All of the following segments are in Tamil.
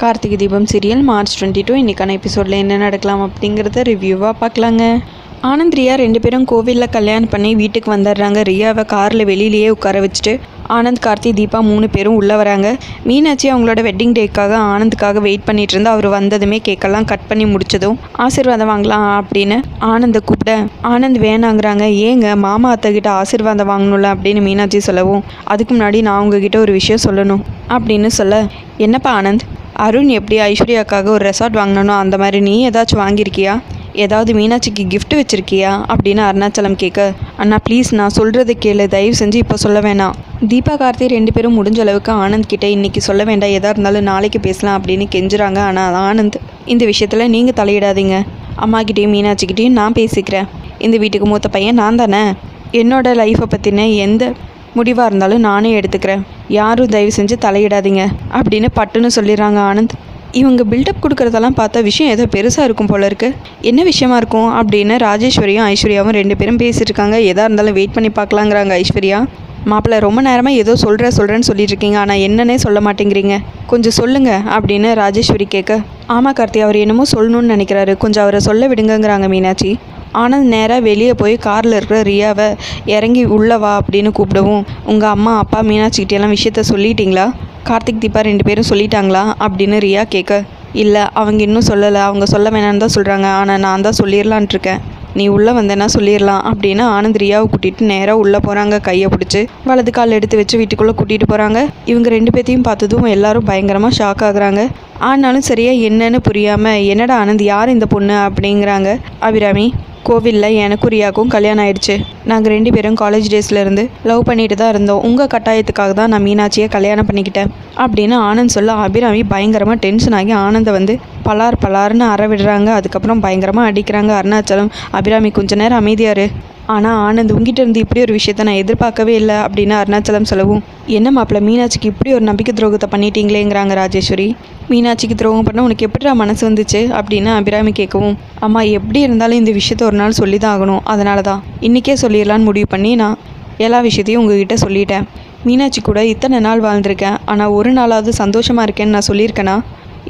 கார்த்திகை தீபம் சீரியல் March 22 இன்றைக்கான எபிசோடில் என்ன நடக்கலாம் அப்படிங்கிறத ரிவ்யூவாக பார்க்கலாங்க. ஆனந்த் ரியா 2 பேரும் கோவிலில் கல்யாணம் பண்ணி வீட்டுக்கு வந்துடுறாங்க. ரியாவை காரில் வெளியிலேயே உட்கார வச்சுட்டு ஆனந்த், கார்த்தி, தீபா 3 பேரும் உள்ளே வராங்க. மீனாட்சி அவங்களோட வெட்டிங் டேக்காக ஆனந்துக்காக வெயிட் பண்ணிட்டு இருந்தா. அவர் வந்ததுமே கேக்கெல்லாம் கட் பண்ணி முடிச்சதும் ஆசீர்வாதம் வாங்கலாம் அப்படின்னு ஆனந்தை கூப்பிட ஆனந்த் வேணாங்கிறாங்க. ஏங்க, மாமா அத்தைக்கிட்ட ஆசீர்வாதம் வாங்கணும்ல அப்படின்னு மீனாட்சி சொல்லவும், அதுக்கு முன்னாடி நான் உங்ககிட்ட ஒரு விஷயம் சொல்லணும் அப்படின்னு சொல்ல, என்னப்பா ஆனந்த், அருண் எப்படி ஐஸ்வர்யாக்காக ஒரு ரெசார்ட் வாங்கினோ அந்த மாதிரி நீ ஏதாச்சும் வாங்கியிருக்கியா? ஏதாவது மீனாட்சிக்கு கிஃப்ட் வச்சுருக்கியா அப்படின்னு அருணாச்சலம் கேட்க, அண்ணா ப்ளீஸ் நான் சொல்கிறத கேளு, தயவு செஞ்சு இப்போ சொல்ல வேணாம். தீபா, கார்த்தி 2 பேரும் முடிஞ்ச அளவுக்கு ஆனந்த் கிட்டே இன்றைக்கி சொல்ல வேண்டாம், எதாக இருந்தாலும் நாளைக்கு பேசலாம் அப்படின்னு கெஞ்சுறாங்க. ஆனால் ஆனந்த், இந்த விஷயத்தில் நீங்கள் தலையிடாதீங்க, அம்மாக்கிட்டேயும் மீனாட்சிக்கிட்டேயும் நான் பேசிக்கிறேன். இந்த வீட்டுக்கு மூத்த பையன் நான் தானே, என்னோட லைஃப்பை பற்றின எந்த முடிவாக இருந்தாலும் நானே எடுத்துக்கிறேன், யாரும் தயவு செஞ்சு தலையிடாதீங்க அப்படின்னு பட்டுன்னு சொல்லிடுறாங்க ஆனந்த். இவங்க பில்டப் கொடுக்குறதெல்லாம் பார்த்தா விஷயம் ஏதோ பெருசாக இருக்கும் போல இருக்குது. என்ன விஷயமா இருக்கும் அப்படின்னு ராஜேஸ்வரியும் ஐஸ்வர்யாவும் 2 பேரும் பேசிகிட்டு இருக்காங்க. எதாக இருந்தாலும் வெயிட் பண்ணி பார்க்கலாங்கிறாங்க ஐஸ்வர்யா. மாப்பிள்ளை, ரொம்ப நேரமாக ஏதோ சொல்கிறேன்னு சொல்லிட்டு இருக்கீங்க, ஆனால் என்னன்னே சொல்ல மாட்டேங்கிறீங்க, கொஞ்சம் சொல்லுங்கள் அப்படின்னு ராஜேஸ்வரி கேட்க, ஆமாம் கார்த்தி, அவர் என்னமோ சொல்லணும்னு நினைக்கிறாரு, கொஞ்சம் அவரை சொல்ல விடுங்கிறாங்க மீனாட்சி. ஆனந்த் நேராக வெளியே போய் காரில் இருக்கிற ரியாவை இறங்கி உள்ளே வா அப்படின்னு கூப்பிடவும், உங்கள் அம்மா அப்பா மீனாட்சிக்கிட்டேலாம் விஷயத்த சொல்லிட்டீங்களா? கார்த்திக், தீபா 2 பேரும் சொல்லிட்டாங்களா அப்படின்னு ரியா கேட்க, இல்லை அவங்க இன்னும் சொல்லலை, அவங்க சொல்ல வேணான்னு தான் சொல்கிறாங்க, ஆனால் நான் தான் சொல்லிடலான் இருக்கேன், நீ உள்ளே வந்தேன்னா சொல்லிடலாம் அப்படின்னு ஆனந்த் ரியாவை கூட்டிகிட்டு நேராக உள்ளே போகிறாங்க. கையை பிடிச்சி வலது கால் எடுத்து வச்சு வீட்டுக்குள்ளே கூட்டிகிட்டு போகிறாங்க. இவங்க 2 பேர்த்தையும் பார்த்ததும் எல்லாரும் பயங்கரமாக ஷாக் ஆகுறாங்க. ஆனாலும் சரியாக என்னன்னு புரியாமல், என்னடா ஆனந்த், யார் இந்த பொண்ணு அப்படிங்கிறாங்க அபிராமி. கோவிலில் எனக்கும் ரியாவுக்கும் கல்யாணம் ஆயிடுச்சு, நாங்கள் 2 பேரும் காலேஜ் டேஸ்லேருந்து லவ் பண்ணிட்டு தான் இருந்தோம், உங்கள் கட்டாயத்துக்காக தான் நான் மீனாட்சியை கல்யாணம் பண்ணிக்கிட்டேன் அப்படின்னு ஆனந்த் சொல்ல, அபிராமி பயங்கரமாக டென்ஷன் ஆகி ஆனந்தை வந்து பலார்னு விடுறாங்க. அதுக்கப்புறம் பயங்கரமாக அடிக்கிறாங்க. அருணாச்சலம், அபிராமி கொஞ்ச நேரம் அமைதியாரு, ஆனால் ஆனந்த் உங்ககிட்ட இருந்து இப்படி ஒரு விஷயத்த நான் எதிர்பார்க்கவே இல்லை அப்படின்னு அருணாச்சலம் சொல்லவும், என்ன மாப்பிள்ள, மீனாட்சிக்கு இப்படி ஒரு நம்பிக்கை துரோகத்தை பண்ணிட்டீங்களேங்கிறாங்க ராஜேஸ்வரி. மீனாட்சிக்கு துரோகம் பண்ண உனக்கு எப்படிடா மனசு வந்துச்சு அப்படின்னு அபிராமி கேட்கவும், அம்மா எப்படி இருந்தாலும் இந்த விஷயத்த ஒரு நாள் சொல்லி தான் ஆகணும், அதனால தான் இன்றைக்கே சொல்லிடலான்னு முடிவு பண்ணி நான் எல்லா விஷயத்தையும் உங்ககிட்ட சொல்லிட்டேன். மீனாட்சி கூட இத்தனை நாள் வாழ்ந்திருக்கேன், ஆனால் ஒரு நாளாவது சந்தோஷமாக இருக்கேன்னு நான் சொல்லியிருக்கேனா?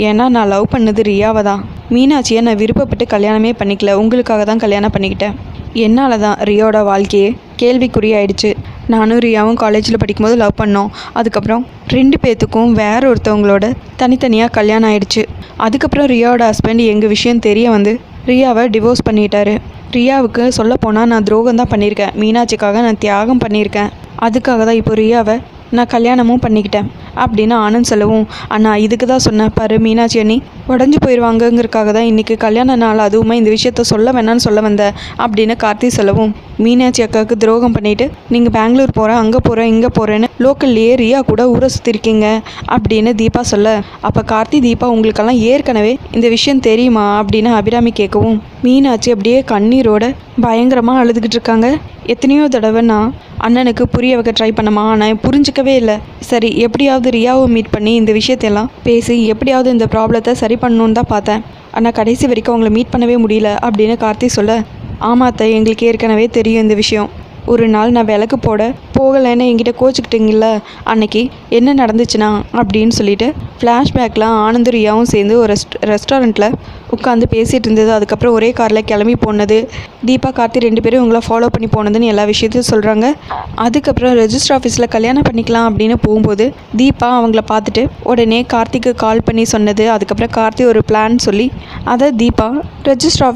ஏன்னா நான் லவ் பண்ணது ரியாவை தான், மீனாட்சியை நான் விருப்பப்பட்டு கல்யாணமே பண்ணிக்கல, உங்களுக்காக தான் கல்யாணம் பண்ணிக்கிட்டேன். என்னால் தான் ரியோட வாழ்க்கையே கேள்விக்குறியாயிடுச்சு. நானும் ரியாவும் காலேஜில் படிக்கும்போது லவ் பண்ணோம், அதுக்கப்புறம் 2 பேர்த்துக்கும் வேற ஒருத்தவங்களோட தனித்தனியாக கல்யாணம் ஆயிடுச்சு. அதுக்கப்புறம் ரியாவோட ஹஸ்பண்ட் எங்கள் விஷயம் தெரிய வந்து ரியாவை டிவோர்ஸ் பண்ணிட்டாரு. ரியாவுக்கு சொல்ல போனால் நான் துரோகம் தான் பண்ணியிருக்கேன், மீனாட்சிக்காக நான் தியாகம் பண்ணியிருக்கேன், அதுக்காக தான் இப்போ ரியாவை நான் கல்யாணமும் பண்ணிக்கிட்டேன் அப்படின்னு ஆனந்த் சொல்லவும், அண்ணா இதுக்கு தான் சொன்னேன் பாரு, மீனாட்சி அண்ணி உடஞ்சி போயிடுவாங்கங்கிறதுக்காக தான் இன்றைக்கி கல்யாண நாள், அதுவுமே இந்த விஷயத்த சொல்ல வேணான்னு சொல்ல வந்தேன் அப்படின்னு கார்த்தி சொல்லவும், மீனாட்சி அக்காவுக்கு துரோகம் பண்ணிவிட்டு நீங்கள் பெங்களூர் போகிறேன், அங்கே போகிறேன், இங்கே போகிறேன்னு லோக்கல்லையே ரியா கூட ஊரை சுற்றிருக்கீங்க அப்படின்னு தீபா சொல்ல, அப்போ கார்த்தி, தீபா உங்களுக்கெல்லாம் ஏற்கனவே இந்த விஷயம் தெரியுமா அப்படின்னு அபிராமி கேட்கவும், மீனாட்சி அப்படியே கண்ணீரோட பயங்கரமாக அழுதுகிட்டு இருக்காங்க. எத்தனையோ தடவை நான் அண்ணனுக்கு புரிய வைக்க ட்ரை பண்ணமா, நான் புரிஞ்சிக்கவே இல்லை. சரி, எப்படியாவது ரியாவை மீட் பண்ணி இந்த விஷயத்தையெல்லாம் பேசி எப்படியாவது இந்த ப்ராப்ளத்தை சரி பண்ணணுன்னு தான் பார்த்தேன், ஆனால் கடைசி வரைக்கும் அவங்கள மீட் பண்ணவே முடியல அப்படின்னு கார்த்தி சொல்ல, ஆமாத்த, எங்களுக்கு ஏற்கனவே தெரியும் இந்த விஷயம். ஒரு நாள் நான் விளக்கு போட போகலைன்னு என்கிட்ட கோச்சிக்கிட்டீங்கள, அன்னைக்கு என்ன நடந்துச்சுன்னா அப்படின்னு சொல்லிட்டு ஃப்ளாஷ்பேக்லாம் ஆனந்த் ரியாவும் சேர்ந்து ஒரு ரெஸ்டாரண்ட்டில் உட்காந்து பேசிகிட்டு இருந்தது. அதுக்கப்புறம் ஒரே காரில் கிளம்பி போனது, தீபா, கார்த்தி 2 பேரும் இவங்கள ஃபாலோ பண்ணி போனதுன்னு எல்லா விஷயத்தையும் சொல்கிறாங்க. அதுக்கப்புறம் ரெஜிஸ்டர் ஆஃபீஸில் கல்யாணம் பண்ணிக்கலாம் அப்படின்னு போகும்போது தீபா அவங்கள பார்த்துட்டு உடனே கார்த்திக்கு கால் பண்ணி சொன்னது. அதுக்கப்புறம் கார்த்தி ஒரு பிளான் சொல்லி அதை தீபா ரெஜிஸ்டர்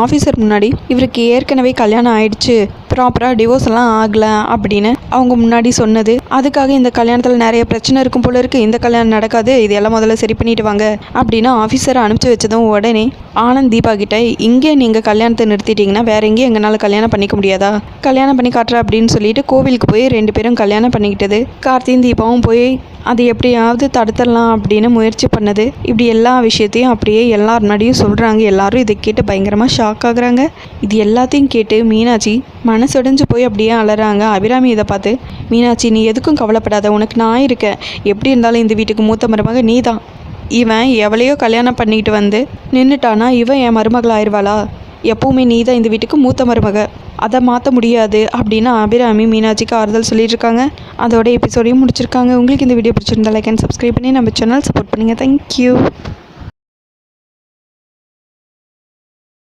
ஆஃபீஸர் முன்னாடி இவருக்கு ஏற்கனவே கல்யாணம் ஆயிடுச்சு, ப்ராப்பராக டிவோர்ஸ் எல்லாம் ஆகலை அப்படின்னு அவங்க முன்னாடி சொன்னது. அதுக்காக இந்த கல்யாணத்தில் நிறைய பிரச்சனை இருக்கும் போல இருக்குது, இந்த கல்யாணம் நடக்காது, இதெல்லாம் முதல்ல சரி பண்ணிட்டு வாங்க அப்படின்னு ஆஃபீஸரை அனுப்பிச்சி வச்சதும் உடனே ஆனந்த் தீபா கிட்ட, இங்கே நீங்கள் கல்யாணத்தை நிறுத்திட்டீங்கன்னா வேற எங்கேயும் எங்களால் கல்யாணம் பண்ணிக்க முடியாதா, கல்யாணம் பண்ணி காட்டுற அப்படின்னு சொல்லிட்டு கோவிலுக்கு போய் 2 பேரும் கல்யாணம் பண்ணிக்கிட்டது. கார்த்தியும் தீபாவும் போய் அது எப்படியாவது தடுத்துடலாம் அப்படின்னு முயற்சி பண்ணது. இப்படி எல்லா விஷயத்தையும் அப்படியே எல்லார் முன்னாடியும் சொல்கிறாங்க. எல்லாரும் இதை கேட்டு பயங்கரமாக ஷாக் ஆகுறாங்க. இது எல்லாத்தையும் கேட்டு மீனாட்சி மனசுடைஞ்சு போய் அப்படியே அலறாங்க. அபிராமி இதை பார்த்து, மீனாட்சி நீ எதுக்கும் கவலைப்படாத, உனக்கு நான் இருக்கேன், எப்படி இருந்தாலும் இந்த வீட்டுக்கு மூத்த மருமக நீ தான், இவன் எவளையோ கல்யாணம் பண்ணிக்கிட்டு வந்து நின்றுட்டானா இவன் என் மருமகள் ஆயிடுவாளா, எப்போவுமே நீ தான் இந்த வீட்டுக்கு மூத்த மருமக, அதை மாற்ற முடியாது அப்படின்னு அபிராமி மீனாட்சிக்கு ஆறுதல் சொல்லியிருக்காங்க. அதோட எபிசோடையும் முடிச்சிருக்காங்க. உங்களுக்கு இந்த வீடியோ பிடிச்சிருந்தா லைக் அண்ட் சப்ஸ்கிரைப் பண்ணி நம்ம சேனல் சப்போர்ட் பண்ணுங்கள். தேங்க்யூ.